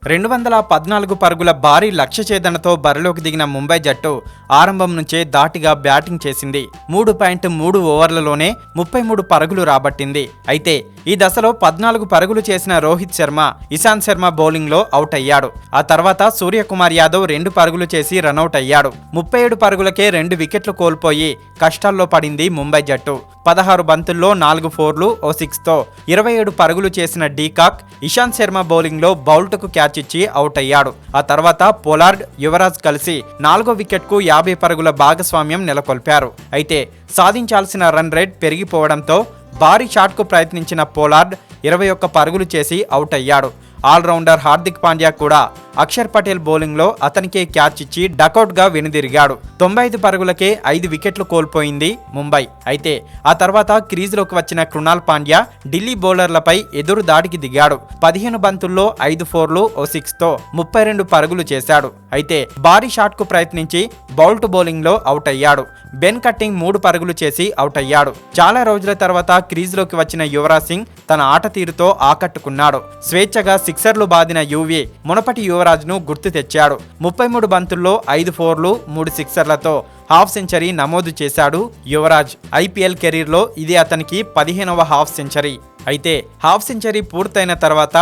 214 పరుగుల భారీ లక్ష్య ఛేదనతో బరిలోకి దిగిన ముంబై జట్టు ఆరంభం నుంచే ధాటిగా బ్యాటింగ్ చేసింది. 3.3 ఓవర్లలోనే 33 పరుగులు రాబట్టింది. అయితే ఈ దశలో 14 పరుగులు చేసిన రోహిత్ శర్మ, ఇషాంత్ శర్మ బౌలింగ్లో అవుట్ అయ్యాడు. ఆ తర్వాత సూర్యకుమార్ యాదవ్ 2 పరుగులు చేసి రనౌట్ అయ్యాడు. 37 పరుగులకే 2 వికెట్లు కోల్పోయి కష్టాల్లో పడింది ముంబై జట్టు. 16 బంతుల్లో 4 ఫోర్లు, ఓ 6తో 27 పరుగులు చేసిన డీకాక్, ఇషాంత్ శర్మ బౌలింగ్లో బౌల్ట్కు క్యాచ్ ఇచ్చి అవుట్ అయ్యాడు. ఆ తర్వాత పొలార్డ్, యువరాజ్ కలిసి 4వ వికెట్కు 50 పరుగుల భాగస్వామ్యం నెలకొల్పారు. అయితే సాధించాల్సిన రన్ రేట్ పెరిగిపోవడంతో భారీ షాట్కు ప్రయత్నించిన పొలార్డ్ 21 పరుగులు చేసి అవుట్ అయ్యాడు. ఆల్రౌండర్ హార్దిక్ పాండ్యా కూడా అక్షర్ పటేల్ బౌలింగ్లో అతనికే క్యాచ్ ఇచ్చి డకౌట్గా వెనుదిరిగాడు. 95 పరుగులకే 5 వికెట్లు కోల్పోయింది ముంబై. అయితే ఆ తర్వాత క్రీజులోకి వచ్చిన కృణాల్ పాండ్యా ఢిల్లీ బౌలర్లపై ఎదురు దాడికి దిగాడు. 15 బంతుల్లో 5 ఫోర్లు, ఓ 6తో 32 పరుగులు చేశాడు. అయితే భారీ షాట్కు ప్రయత్నించి బౌల్ట్ బౌలింగ్లో అవుట్ అయ్యాడు. బెన్ కట్టింగ్ 3 పరుగులు చేసి అవుట్ అయ్యాడు. చాలా రోజుల తర్వాత క్రీజులోకి వచ్చిన యువరాజ్ సింగ్ తన ఆట తీరుతో ఆకట్టుకున్నాడు. స్వేచ్ఛగా సిక్సర్లు బాదిన యువీ మునపటి యువరాజ్ను గుర్తు తెచ్చాడు. 33 బంతుల్లో 5 ఫోర్లు, 3 సిక్సర్లతో హాఫ్ సెంచరీ నమోదు చేశాడు యువరాజ్. ఐపీఎల్ కెరీర్లో ఇది అతనికి 15వ హాఫ్ సెంచరీ. అయితే హాఫ్ సెంచరీ పూర్తయిన తర్వాత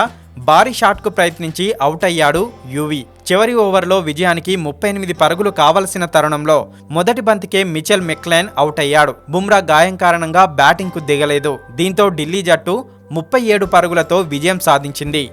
భారీ షాట్కు ప్రయత్నించి అవుట్ అయ్యాడు యువీ. చివరి ఓవర్లో విజయానికి 38 పరుగులు కావలసిన తరుణంలో మొదటి బంతికే మిచెల్ మెక్లైన్ అవుట్ అయ్యాడు. బుమ్రా గాయం కారణంగా బ్యాటింగ్కు దిగలేదు. దీంతో ఢిల్లీ జట్టు 37 పరుగులతో విజయం సాధించింది.